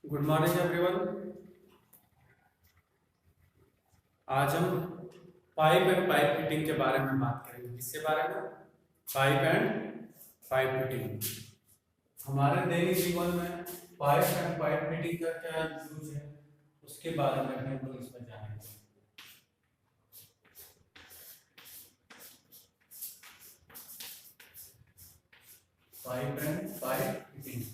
Good morning everyone. आज हम pipe and pipe fitting के बारे में बात करेंगे। किसके बारे में? Pipe and pipe fitting. हमारे दैनिक जीवन में पाइप एंड पाइप फिटिंग का क्या यूज है उसके बारे में हम लोग इसमें जानेंगे। Pipe and pipe fitting.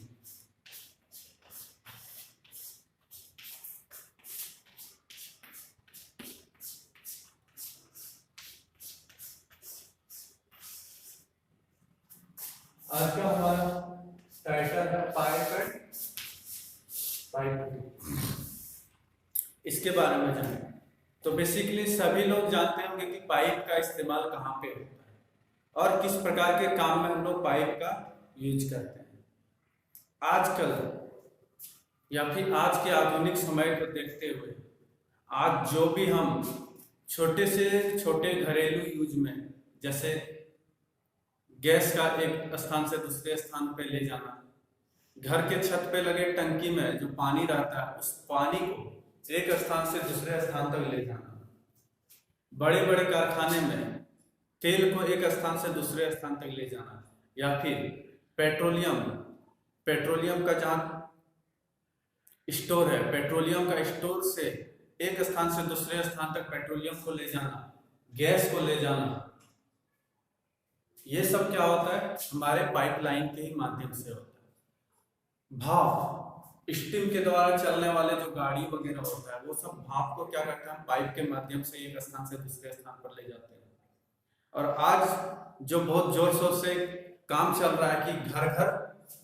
आज का हमारा टाइटल है पाइप एंड पाइप। इसके बारे में जानें तो बेसिकली सभी लोग जानते होंगे कि पाइप का इस्तेमाल कहाँ पे होता है और किस प्रकार के काम में हम लोग पाइप का यूज करते हैं। आजकल या फिर आज के आधुनिक समय को देखते हुए आज जो भी हम छोटे से छोटे घरेलू यूज में, जैसे गैस का एक स्थान से दूसरे स्थान पे ले जाना, घर के छत पे लगे टंकी में जो पानी रहता है उस पानी को एक स्थान से दूसरे स्थान तक ले जाना, बड़े बड़े कारखाने में तेल को एक स्थान से दूसरे स्थान तक ले जाना, या फिर पेट्रोलियम का जहाँ स्टोर है, पेट्रोलियम का स्टोर से एक स्थान से दूसरे स्थान तक पेट्रोलियम को ले जाना, गैस को ले जाना, ये सब क्या होता है? हमारे पाइपलाइन के ही माध्यम से होता है। भाप स्टीम के द्वारा चलने वाले जो गाड़ी वगैरह होता है वो सब भाप को क्या करता है? पाइप के माध्यम से एक स्थान से दूसरे स्थान पर ले जाते हैं। और आज जो बहुत जोर शोर से काम चल रहा है कि घर घर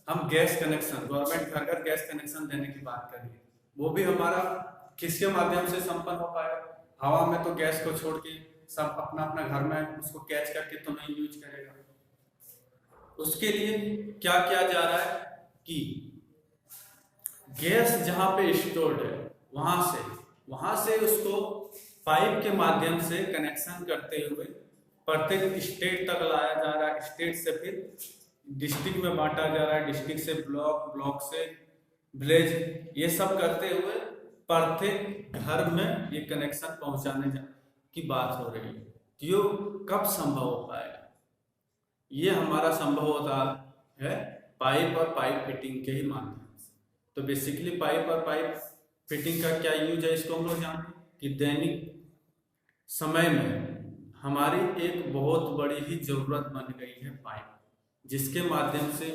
हम गैस कनेक्शन, गवर्नमेंट घर घर गैस कनेक्शन देने की बात कर रही है, वो भी हमारा किसके माध्यम से संपन्न हो पाएगा? हवा में तो गैस को छोड़ के सब अपना अपना घर में उसको कैच करके तो नहीं यूज करेगा। उसके लिए क्या किया जा रहा है कि गैस जहां पे स्टोर्ड है वहां से उसको पाइप के माध्यम से कनेक्शन करते हुए प्रत्येक स्टेट तक लाया जा रहा है, स्टेट से फिर डिस्ट्रिक्ट में बांटा जा रहा है, डिस्ट्रिक्ट से ब्लॉक, ब्लॉक से विलेज, ये सब करते हुए प्रत्येक घर में ये कनेक्शन पहुंचाने की बात हो रही है। तो ये कब संभव हो पाएगा? ये हमारा संभव होता है पाइप और पाइप फिटिंग के ही माध्यम से। तो बेसिकली पाइप और पाइप फिटिंग का क्या यूज है इसको हम लोग जानें कि दैनिक समय में हमारी एक बहुत बड़ी ही जरूरत बन गई है पाइप, जिसके माध्यम से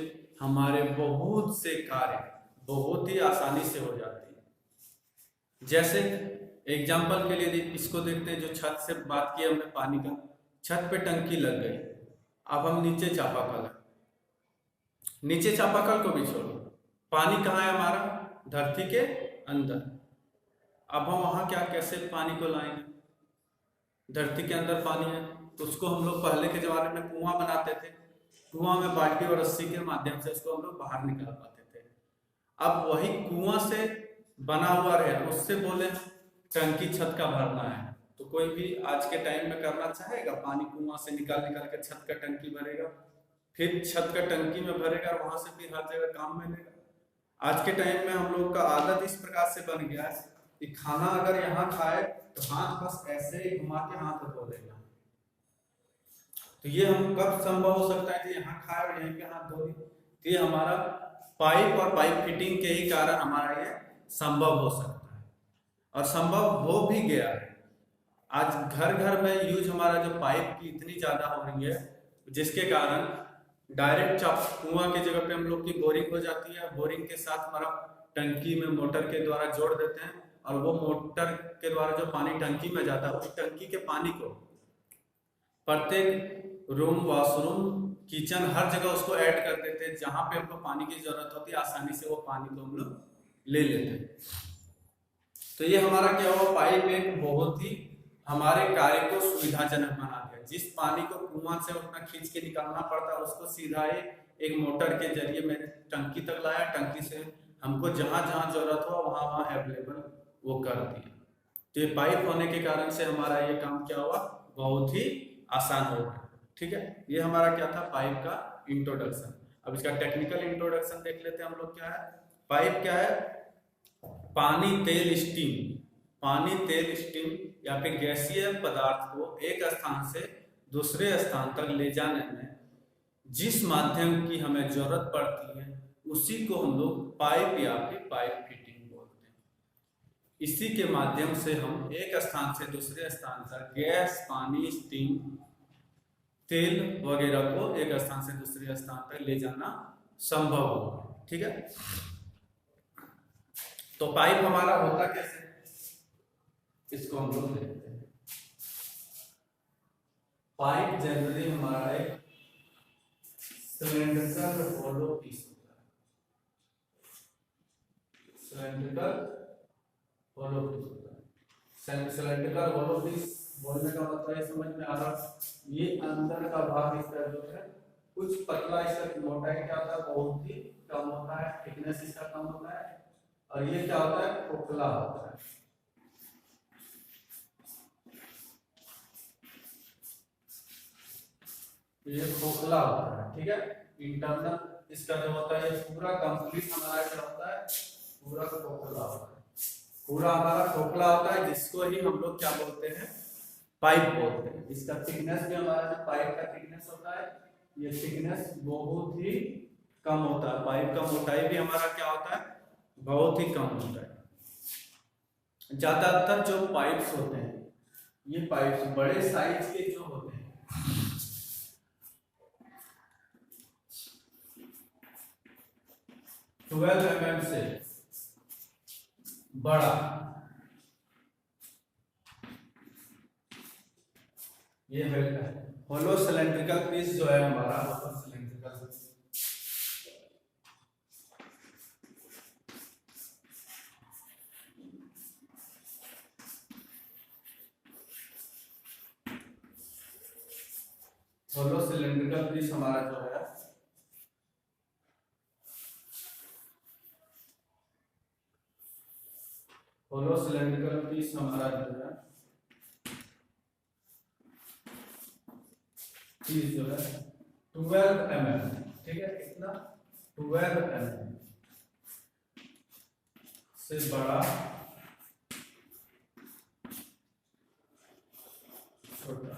हमारे बहुत से कार्य बहुत ही आसानी से हो जाते हैं। जैसे एग्जाम्पल के लिए इसको देखते हैं, जो छत से बात की हमने पानी का, छत पे टंकी लग गई, अब हम नीचे चापाकल है, नीचे चापाकल को भी छोड़ो, पानी कहाँ है हमारा? धरती के अंदर। अब हम वहां क्या कैसे पानी को लाएंगे? धरती के अंदर पानी है तो उसको हम लोग पहले के जमाने में कुआं बनाते थे, कुआं में बाल्टी और रस्सी के माध्यम से उसको हम लोग बाहर निकाल पाते थे। अब वही कुआं से बना हुआ रहे, उससे बोले टंकी छत का भरना है, तो कोई भी आज के टाइम में करना चाहेगा? पानी कुआं से निकाल के छत का टंकी भरेगा, फिर छत का टंकी में भरेगा, वहां से फिर हर जगह काम मिलेगा। आज के टाइम में हम लोग का आदत इस प्रकार से बन गया है कि खाना अगर यहाँ खाए तो हाथ बस ऐसे ही घुमा के हाथ धो लेगा। तो ये हम कब संभव हो सकता है कि यहाँ खाए और यहीं पे हाथ धो ले? तो ये हमारा पाइप और पाइप फिटिंग के ही कारण हमारा ये संभव हो सकता है और संभव हो भी गया है। आज घर घर में यूज हमारा जो पाइप की इतनी ज्यादा हो रही है, जिसके कारण डायरेक्ट कुआं के जगह पे हम लोग की बोरिंग हो जाती है, बोरिंग के साथ हमारा टंकी में मोटर के द्वारा जोड़ देते हैं और वो मोटर के द्वारा जो पानी टंकी में जाता है उस टंकी के पानी को प्रत्येक रूम, वॉशरूम, किचन, हर जगह उसको ऐड कर देते हैं। जहां पे हमको पानी की जरूरत होती है आसानी से वो पानी को हम लोग ले लेते हैं। तो ये हमारा क्या हुआ? पाइप एक बहुत ही हमारे कार्य को सुविधाजनक बना दिया। जिस पानी को कुआं से उतना खींच के निकालना पड़ता है उसको सीधा एक मोटर के जरिए मैंने टंकी तक लाया, टंकी से हमको जहां जहां जरूरत हो वहां वहां अवेलेबल वो कर दिया। तो ये पाइप होने के कारण से हमारा ये काम क्या हुआ? बहुत ही आसान हो गया। ठीक है, ये हमारा क्या था? पाइप का इंट्रोडक्शन। अब इसका टेक्निकल इंट्रोडक्शन देख लेते हैं हम लोग। क्या है पाइप? क्या है? पानी तेल स्टीम या फिर गैसीय पदार्थ को एक स्थान से दूसरे स्थान तक ले जाने में जिस माध्यम की हमें जरूरत पड़ती है उसी को हम लोग पाइप या फिर पाइप फिटिंग बोलते हैं। इसी के माध्यम से हम एक स्थान से दूसरे स्थान तक गैस, पानी, स्टीम, तेल वगैरह को एक स्थान से दूसरे स्थान तक ले जाना संभव होगा। ठीक है, तो पाइप हमारा होता कैसे, इसको हम लोग देखते हैं। पाइप जनरली हमारा एक सिलेंड्रिकल होलो पीस होता है। सिलेंड्रिकल होलो पीस होता है। सिलेंड्रिकल होलो पीस बोलने का मतलब है, समझ में आ रहा, ये अंदर का भाग इसका जो है कुछ पतला, इसका मोटाई क्या होता है, बहुत ही कम होता है, थिकनेस इसका कम होता है, और ये क्या होता है, खोखला होता है। ये खोखला होता है। ठीक है, इंटरनल इसका जो होता है ये पूरा कंप्लीट हमारा क्या होता है, पूरा खोखला होता है, पूरा हमारा खोखला होता है, जिसको ही हम लोग क्या बोलते हैं, पाइप बोलते हैं। इसका थिकनेस भी हमारा जो पाइप का थिकनेस होता है, ये थिकनेस बहुत ही कम होता है। पाइप का मोटाई भी हमारा क्या होता है, बहुत ही कम होता है। ज्यादातर जो पाइप्स होते हैं, ये पाइप्स बड़े साइज के जो होते हैं, 12 mm से बड़ा, ये होलो सिलेंड्रिकल पीस जो है हमारा, होलो सिलेंड्रिकल पीस हमारा जो है होलो सिलेंड्रिकल पीस हमारा जो है पीस जो है 12 mm। ठीक है, कितना, 12 mm से बड़ा, छोटा।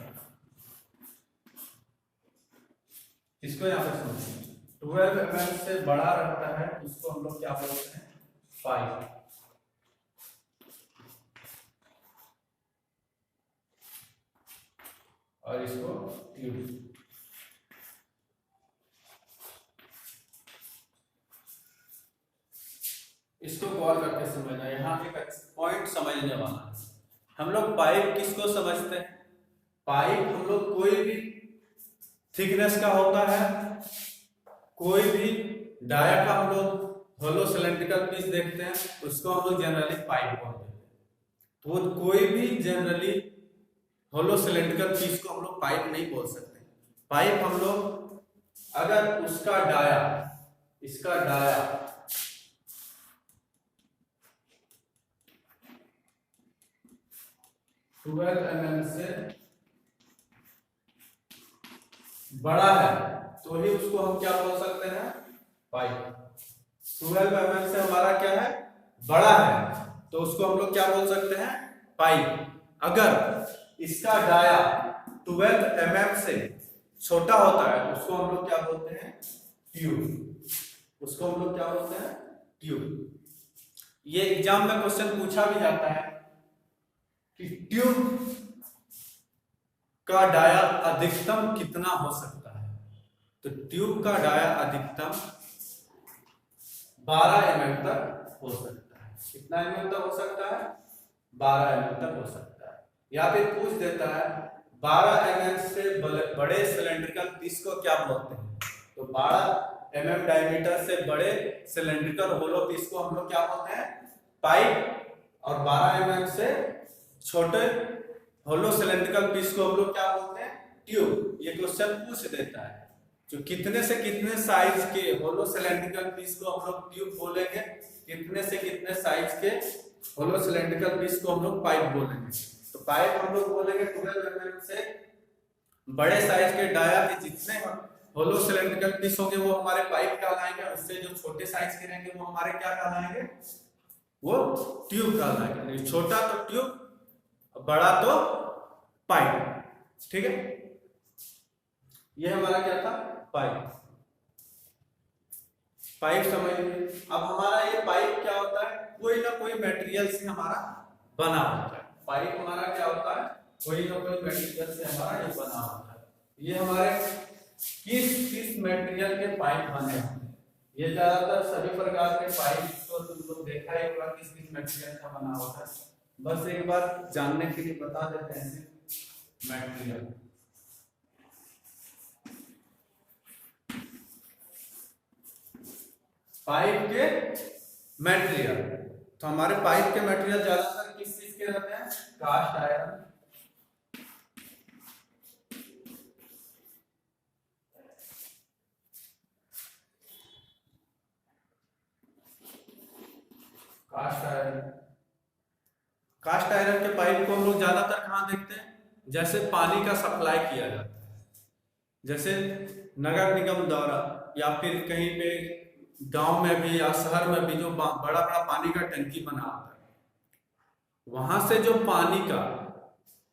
इसको यहाँ पे समझिए, 12 mm से बड़ा रहता है, उसको हम लोग क्या बोलते हैं, पाइप। और इसको ट्यूब। इसको गौर करके समझना, यहाँ एक पॉइंट समझने वाला है। हम लोग पाइप किसको समझते हैं, पाइप हम लोग कोई भी थिकनेस का होता है, कोई भी डाया का हम लोग होलो सिलेंड्रिकल पीस देखते हैं, उसको हम लोग जनरली पाइप बोलते हैं। तो कोई भी जनरली होलो सिलेंड्रिकल पीस को हम लोग पाइप नहीं बोल सकते। पाइप हम लोग अगर उसका डाया, इसका डाया ट्वेल्व mm से बड़ा है तो ही उसको हम क्या बोल सकते हैं, पाइप। 12 mm से हमारा क्या है, बड़ा है, तो उसको हम लोग क्या बोल सकते हैं, पाइप। अगर इसका डाया 12 mm से छोटा होता है तो उसको हम लोग क्या बोलते हैं, ट्यूब। उसको हम लोग क्या बोलते हैं, ट्यूब। ये एग्जाम में क्वेश्चन पूछा भी जाता है कि ट्यूब का डाया अधिकतम कितना हो सकता है, तो ट्यूब का डाया अधिकतम 12 mm तक हो सकता है। कितना mm तक हो सकता है, 12 mm तक हो सकता है। या फिर पूछ देता है 12 mm से बड़े सिलेंड्रिकल पीस को क्या बोलते हैं, तो 12 mm डायमीटर से बड़े सिलेंड्रिकल होलो पीस को हम लोग क्या बोलते हैं, पाइप। और 12 mm से छोटे होलो सिलेंड्रिकल पीस को हम लोग क्या बोलते हैं, ट्यूब। ये क्वेश्चन पूछ देता है, जो कितने से कितने साइज के होलो सिलेंड्रिकल पीस को हम लोग ट्यूब बोलेंगे, कितने से कितने साइज के होलो सिलेंड्रिकल पीस को हम लोग पाइप बोलेंगे। तो पाइप हम लोग बोलेंगे 12 mm से बड़े साइज के डाया के जितने होलो सिलेंड्रिकल पीस होंगे वो हमारे पाइप कहलाएंगे, उससे जो छोटे साइज के रहेंगे वो हमारे क्या कहलाएंगे, वो ट्यूब कहलाएगा। छोटा तो ट्यूब, बड़ा तो पाइप। ठीक है, ये हमारा क्या था, पाइप। पाइप समझ लीजिए। अब हमारा ये पाइप क्या होता है, कोई ना कोई मटेरियल से हमारा बना होता है। पाइप हमारा क्या होता है, कोई ना कोई मटेरियल से हमारा ये बना होता है। ये हमारे किस मटेरियल के पाइप बने होते हैं, ये ज्यादातर सभी प्रकार के पाइप को तुम लोग देखा ही होगा किस मटेरियल का बना होता है। बस एक बार जानने के लिए बता देते हैं मटेरियल। पाइप के मटेरियल, तो हमारे पाइप के मटेरियल ज्यादातर किस चीज के रहते हैं, cast iron, cast iron. Cast iron के पाइप को हम लोग ज्यादातर कहाँ देखते हैं, जैसे पानी का सप्लाई किया जाता है, जैसे नगर निगम द्वारा या फिर कहीं पे गांव में भी या शहर में भी जो बड़ा बड़ा पानी का टंकी बना होता है, वहां से जो पानी का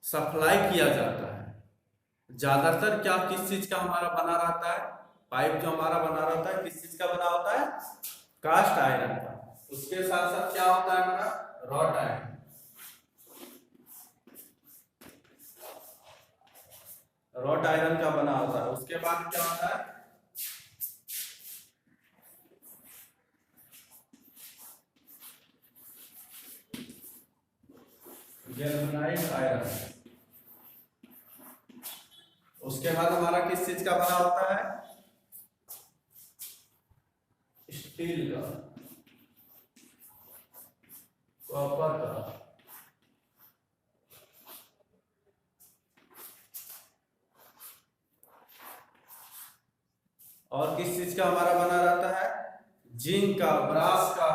सप्लाई किया जाता है, ज्यादातर क्या किस चीज का हमारा बना रहता है, पाइप जो हमारा बना रहता है किस चीज का बना होता है, कास्ट आयरन का। उसके साथ साथ क्या होता है हमारा, रॉट आयरन, रॉट आयरन का बना होता है। उसके बाद क्या होता है, गैल्वेनाइज्ड आयरन। उसके बाद हमारा किस चीज का बना होता है, स्टील का, कॉपर का, और किस चीज का हमारा बना रहता है, जिंक का, ब्रास का,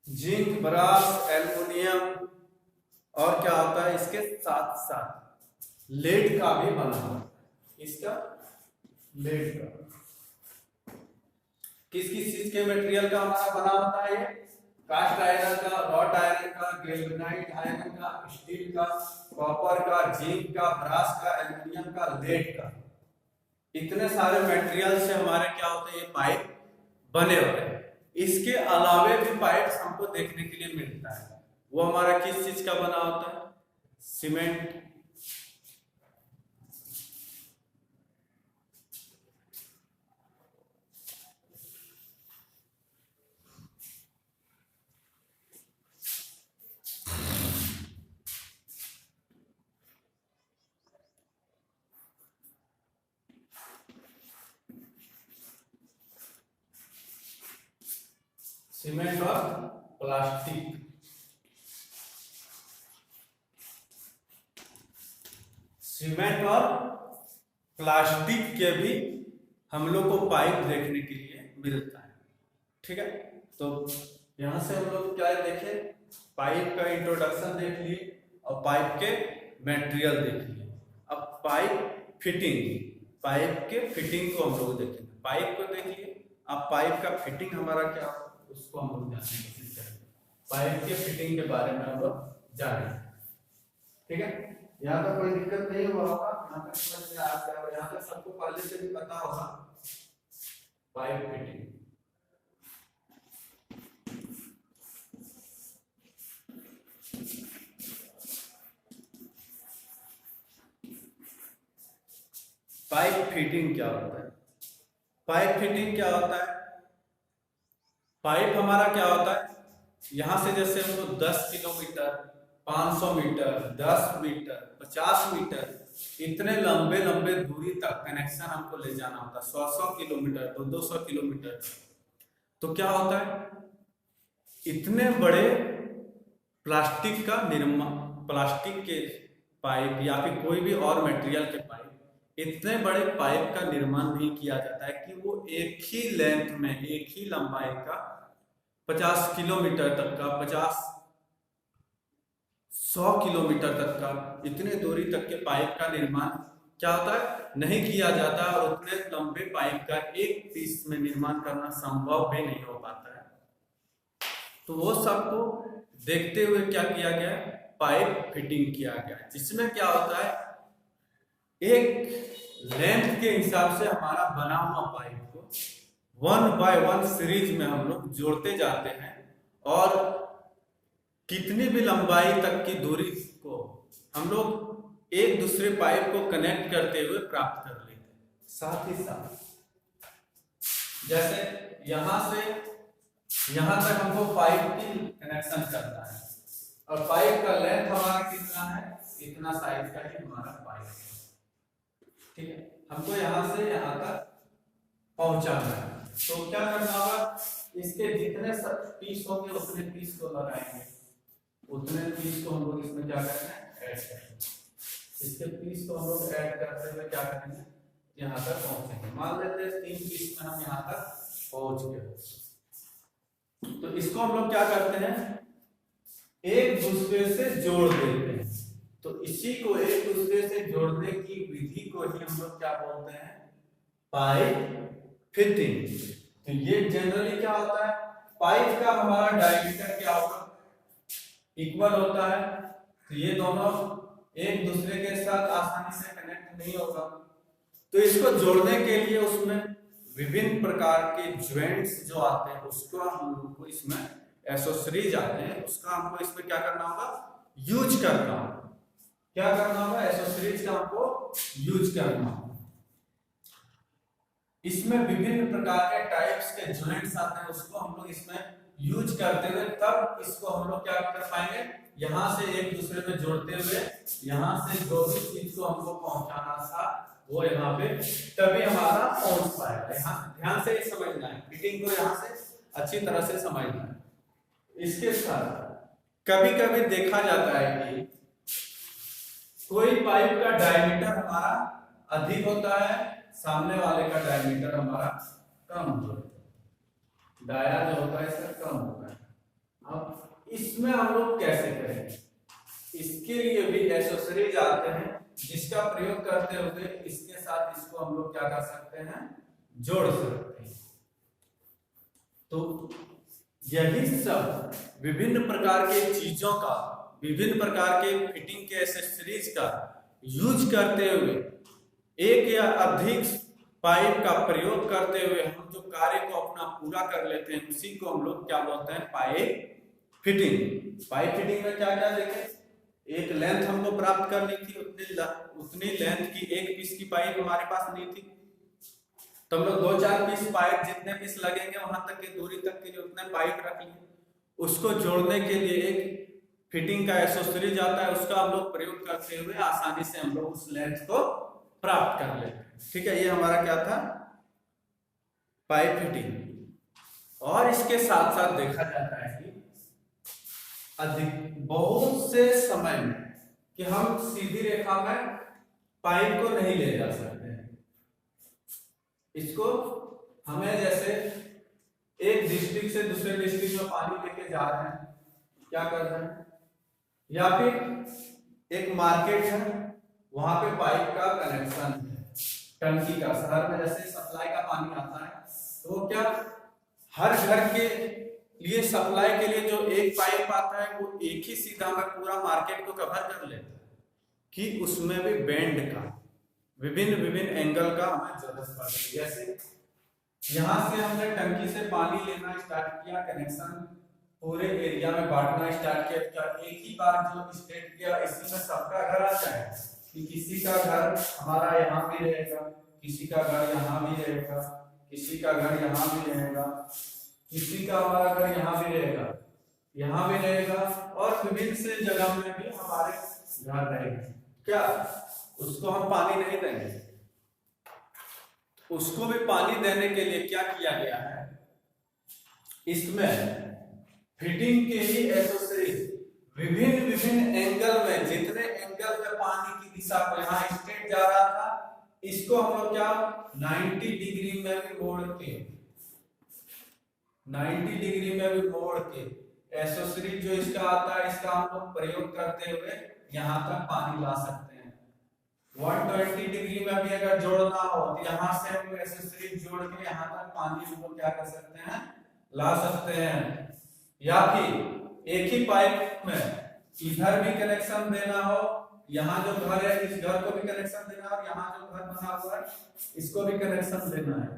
जिंक, ब्रास, एल्युमिनियम, और क्या होता है इसके साथ साथ लेड का भी बना होता है। इसका लेड का किस किस चीज के मटेरियल का हमारा बना होता है, ये कास्ट आयरन का, रॉट आयरन का, गैल्वेनाइज्ड आयरन का, स्टील का, कॉपर का, जिंक का, ब्रास का, एल्युमिनियम का, लेड का। इतने सारे मटेरियल से हमारे क्या होते हैं, ये पाइप बने होते हैं। इसके अलावे भी पाइप्स हमको देखने के लिए मिलता है, वो हमारा किस चीज का बना होता है, सीमेंट, सीमेंट और प्लास्टिक। सीमेंट और प्लास्टिक के भी हम लोग को पाइप देखने के लिए मिलता है। ठीक है, तो यहां से हम लोग क्या देखे, पाइप का इंट्रोडक्शन देख लिए और पाइप के मटेरियल देख लिए। अब पाइप फिटिंग, पाइप के फिटिंग को हम लोग देखेंगे। पाइप को देखिए, अब पाइप का फिटिंग हमारा क्या उसको हम लोग जानने की कोशिश करेंगे। पाइप के फिटिंग के बारे में हम लोग जानेंगे। ठीक है, यहाँ तक कोई दिक्कत नहीं हुआ होगा, यहाँ तक समझ में आ गया और यहाँ तक सबको पहले से भी पता होगा पाइप फिटिंग। पाइप फिटिंग क्या होता है, पाइप फिटिंग क्या होता है, पाइप हमारा क्या होता है, यहां से जैसे हमको 10 किलोमीटर, 500 मीटर, 10 मीटर, 50 मीटर, इतने लंबे लंबे दूरी तक कनेक्शन हमको ले जाना होता है, 100 किलोमीटर, 200 किलोमीटर। तो क्या होता है, इतने बड़े प्लास्टिक का निर्माण, प्लास्टिक के पाइप या फिर कोई भी और मटेरियल के पाइप इतने बड़े पाइप का निर्माण नहीं किया जाता है कि वो एक ही लेंथ में, एक ही लंबाई का 50 किलोमीटर तक का, 100 किलोमीटर तक का, इतने दूरी तक के पाइप का निर्माण क्या होता है, नहीं किया जाता, और उतने लंबे पाइप का एक पीस में निर्माण करना संभव भी नहीं हो पाता है। तो वो सबको देखते हुए क्या किया गया, पाइप फिटिंग किया गया, जिसमें क्या होता है, एक लेंथ के हिसाब से हमारा बना हुआ पाइप को 1 बाय 1 सीरीज में हम लोग जोड़ते जाते हैं, और कितनी भी लंबाई तक की दूरी को हम लोग एक दूसरे पाइप को कनेक्ट करते हुए प्राप्त कर लेते हैं। साथ ही साथ जैसे यहां से यहां तक हमको पाइप की कनेक्शन करना है, और पाइप का लेंथ हमारा कितना है, इतना साइज का ही हमारा पाइप है, ठीक है। हमको यहां से यहां तक पहुंचाना है, तो क्या करना होगा, इसके जितने पीस होंगे उतने पीस को लगाएंगे, उतने पीस को हम लोग इसमें क्या करेंगे, ऐड करेंगे। इसके पीस को हम लोग ऐड करते हुए क्या करेंगे, यहाँ तक पहुंचेंगे। मान लेते हैं 3 पीस में हम यहाँ तक पहुंच गए, तो इसको हम लोग क्या करते हैं, एक दूसरे से जोड़ देते हैं। तो इसी को एक दूसरे से जोड़ने की विधि को ही हम लोग क्या बोलते हैं, पाइप फिटिंग। तो ये जनरली क्या होता है, पाइप का हमारा डायमीटर क्या होगा, इक्वल होता है, तो ये दोनों एक दूसरे के साथ आसानी से कनेक्ट नहीं होगा। तो इसको जोड़ने के लिए उसमें विभिन्न प्रकार के ज्वाइंट्स जो आते हैं, उसको हम लोग को इसमें एसोसरीज आते हैं, उसका हमको इसमें क्या करना होगा, यूज करना होगा। क्या करना होगा, एसोसरीज का हमको यूज करना होगा। इसमें विभिन्न प्रकार के टाइप्स के ज्वाइंट्स आते हैं, उसको हम लोग इसमें यूज करते हुए तब इसको हम लोग क्या कर पाएंगे, यहां से एक दूसरे में जोड़ते हुए यहां से जो भी चीज को हमको पहुंचाना था वो यहाँ पे तभी हमारा पहुंच पाएगा। यहाँ ध्यान से ही समझना है, फिटिंग को यहाँ से अच्छी तरह से समझना है। इसके साथ कभी कभी देखा जाता है कि कोई पाइप का डायमीटर हमारा अधिक होता है, सामने वाले का डायमीटर हमारा कम होता है, दायरा जो होता है इसका कम होता है। अब इसमें हम लोग कैसे करेंगे, इसके लिए भी एसोसरीज आते हैं, जिसका प्रयोग करते हुए इसके साथ इसको हम लोग क्या कर सकते हैं, जोड़ सकते हैं। तो यही सब विभिन्न प्रकार के चीजों का, विभिन्न प्रकार के फिटिंग के एसेसरीज का यूज करते हुए एक या अधिक पाइप का प्रयोग करते हुए हम जो कार्य को अपना पूरा कर लेते हैं, उसी को हम लोग क्या बोलते हैं, पाइप फिटिंग। पाइप फिटिंग में क्या क्या देखें, एक लेंथ हमको प्राप्त करनी थी, उतनी लेंथ की एक पीस की पाइप हमारे पास नहीं थी, तो हम लोग 2-4 पीस पाइप, जितने पीस लगेंगे वहां तक की दूरी तक के लिए उतने पाइप रख लिए। उसको जोड़ने के लिए एक फिटिंग का एसेसरीज आता है, उसका हम लोग प्रयोग करते हुए आसानी से हम लोग उस लेंथ को प्राप्त कर लेते हैं। ठीक है, ये हमारा क्या था, पाइप फिटिंग। और इसके साथ साथ देखा जाता है कि अधिक बहुत से समय में कि हम सीधी रेखा में पाइप को नहीं ले जा सकते हैं, इसको हमें जैसे एक डिस्ट्रिक्ट से दूसरे डिस्ट्रिक्ट में पानी लेके जा रहे हैं, क्या कर रहे हैं, या फिर एक मार्केट है वहां पे पाइप का कनेक्शन है, टंकी का, शहर में जैसे सप्लाई का पानी आता है, तो क्या हर घर के लिए सप्लाई के लिए जो एक पाइप आता है वो एक ही सीधा में पूरा मार्केट को कवर कर लेता है, कि उसमें भी बेंड का, विभिन्न विभिन्न एंगल का हमें जरूरत पड़ती है। जैसे यहाँ से हमने टंकी से पानी लेना स्टार्ट किया, कनेक्शन पूरे एरिया में बांटना स्टार्ट किया, एक ही बार जो स्टेट किया इसी में सबका घर आ जाए, कि किसी का घर हमारा यहाँ भी रहेगा, किसी का घर यहाँ भी रहेगा, किसी का घर यहाँ भी रहेगा, किसी का हमारा घर यहाँ भी रहेगा, यहाँ भी रहेगा, और विभिन्न से जगह में भी हमारे घर रहेगा। क्या उसको हम पानी नहीं देंगे? उसको भी पानी देने के लिए क्या किया गया है, इसमें फिटिंग के ही एसेसरीज विभिन्न विभिन्न एंगल में, जितने एंगल में पानी की दिशा को, यहाँ स्ट्रेट जा रहा था इसको हम लोग क्या 90 डिग्री में भी मोड़ के 90 डिग्री में भी मोड़ के एसोसरीज जो इसका आता है इसका हम लोग प्रयोग करते हुए यहाँ तक पानी ला सकते हैं। 120 डिग्री में भी अगर जोड़ना हो तो यहाँ से हम एसोसरीज जोड़ के यहाँ तक पानी हम लोग क्या कर सकते हैं, ला सकते हैं। या फिर एक ही पाइप में इधर भी कनेक्शन देना हो, यहाँ जो घर है इस घर को भी कनेक्शन देना है और यहाँ जो घर बना हुआ है इसको भी कनेक्शन देना है,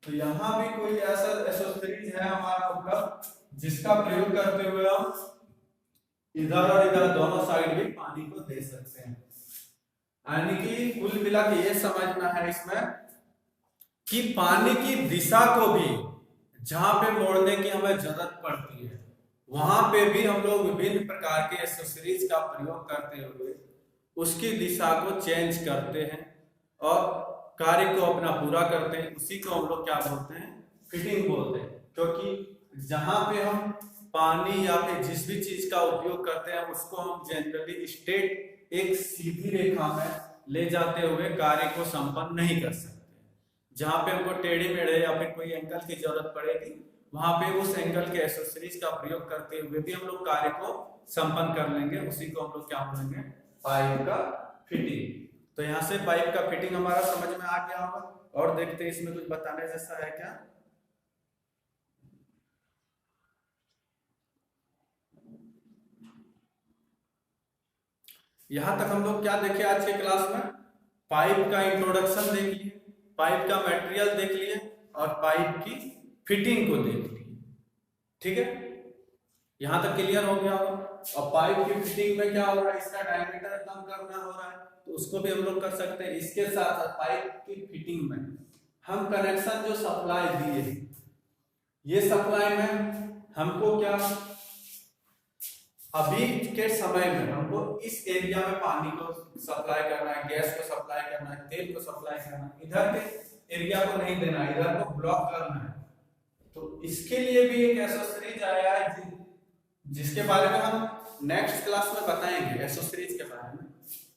तो यहाँ भी कोई ऐसा एसोसरीज है हमारा उपलब्ध जिसका प्रयोग करते हुए हम इधर और इधर दोनों साइड भी पानी को दे सकते हैं। यानी कि कुल मिला के ये समझना है इसमें कि पानी की दिशा को भी जहां पे मोड़ने की हमें जरूरत पड़ती है वहां पे भी हम लोग विभिन्न प्रकार के एसेसरीज का प्रयोग करते हुए उसकी दिशा को चेंज करते हैं और कार्य को अपना पूरा करते हैं। उसी को हम लोग क्या बोलते हैं, फिटिंग बोलते हैं। क्योंकि जहां पे हम पानी या फिर जिस भी चीज का उपयोग करते हैं उसको हम जनरली स्ट्रेट एक सीधी रेखा में ले जाते हुए कार्य को संपन्न नहीं कर सकते। जहां पे हमको टेढ़े मेढ़े या फिर कोई एंगल की जरूरत पड़ेगी वहां पे उस एंगल के एसेसरीज का प्रयोग करते हुए भी हम लोग कार्य को संपन्न कर लेंगे। उसी को हम लोग क्या बोलेंगे, पाइप का फिटिंग। तो यहाँ से पाइप का फिटिंग हमारा समझ में आ गया होगा। और देखते हैं इसमें कुछ बताने जैसा है क्या। यहां तक हम लोग क्या देखे आज के क्लास में, पाइप का इंट्रोडक्शन देख लिए, पाइप का मटेरियल देख लिए और पाइप की फिटिंग को देख लिए। ठीक है, यहां तक क्लियर हो गया होगा। और पाइप की फिटिंग में क्या हो रहा है, इसका डायमीटर कम करना हो रहा है तो उसको भी हम लोग कर सकते हैं। इसके साथ साथ पाइप की फिटिंग में हम कनेक्शन जो सप्लाई दिए, ये सप्लाई में हमको क्या अभी के समय में हमको इस एरिया में पानी को सप्लाई करना है, गैस को सप्लाई करना है, तेल को सप्लाई करना है, इधर के एरिया को नहीं देना है, इधर को ब्लॉक करना है। तो इसके लिए भी एक एसेसरीज आया है जिसके बारे में हम नेक्स्ट क्लास में बताएंगे, एसेसरीज के बारे में।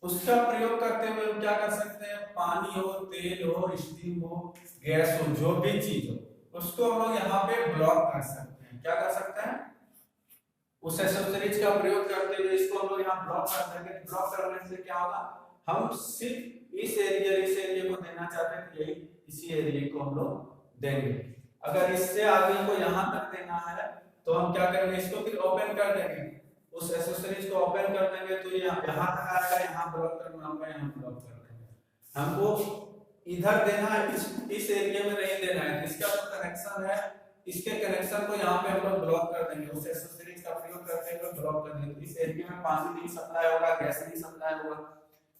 उसका प्रयोग करते हुए हम क्या कर सकते हैं, पानी हो, तेल हो, स्टीम हो, गैस हो, जो भी चीज हो उसको हम लोग यहाँ पे ब्लॉक कर सकते हैं। क्या कर सकते हैं, उस एसेसरीज का प्रयोग करते हुए इसको हम लोग यहाँ ब्लॉक कर देंगे। ब्लॉक करने से क्या होगा, हम सिर्फ इस एरिया को देना चाहते हैं, यही इसी एरिया को हम लोग देंगे। अगर इससे आगे को यहाँ तक देना है तो हम क्या करेंगे, इसको फिर ओपन कर देंगे, उस एसेसरीज को ओपन कर देंगे तो यहाँ तक आएगा, यहाँ ब्लॉक करना होगा, यहाँ ब्लॉक कर देंगे। हमको इधर देना है, इस एरिया में नहीं देना है, इसका जो कनेक्शन है इसके कनेक्शन को यहाँ पे हम लोग ब्लॉक कर देंगे। उस एसेसरीज का प्रयोग करते हुए ब्लॉक कर देंगे। इस एरिया में पानी नहीं सप्लाई होगा, गैस नहीं सप्लाई होगा,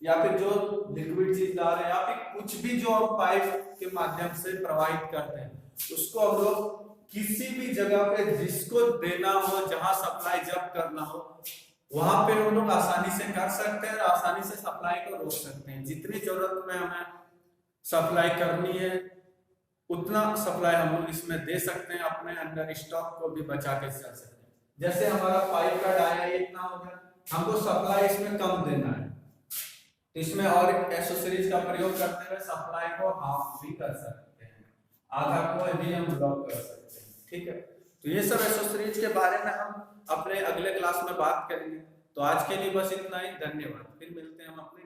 या फिर जो लिक्विड चीज ला रहे हैं या फिर कुछ भी जो हम पाइप के माध्यम से प्रोवाइड करते हैं उसको हम लोग किसी भी जगह पे जिसको देना हो, जहां सप्लाई जब करना हो वहां पे हम लोग आसानी से कर सकते हैं और आसानी से सप्लाई को रोक सकते हैं। जितनी जरूरत में हमें सप्लाई करनी है उतना सप्लाई हम लोग इसमें दे सकते हैं, अपने अंदर स्टॉक को भी बचा के चल सकते हैं। जैसे हमारा पाइप का डाया इतना हो गया, हमको सप्लाई इसमें कम देना है तो इसमें और एसेसरीज का प्रयोग करते हुए सप्लाई को हाफ भी कर सकते हैं, आधा को भी हम ब्लॉक कर सकते हैं। ठीक है, तो ये सब एसेसरीज के बारे में हम अपने अगले क्लास में बात करेंगे। तो आज के लिए बस इतना ही, धन्यवाद। फिर मिलते हैं हम अपने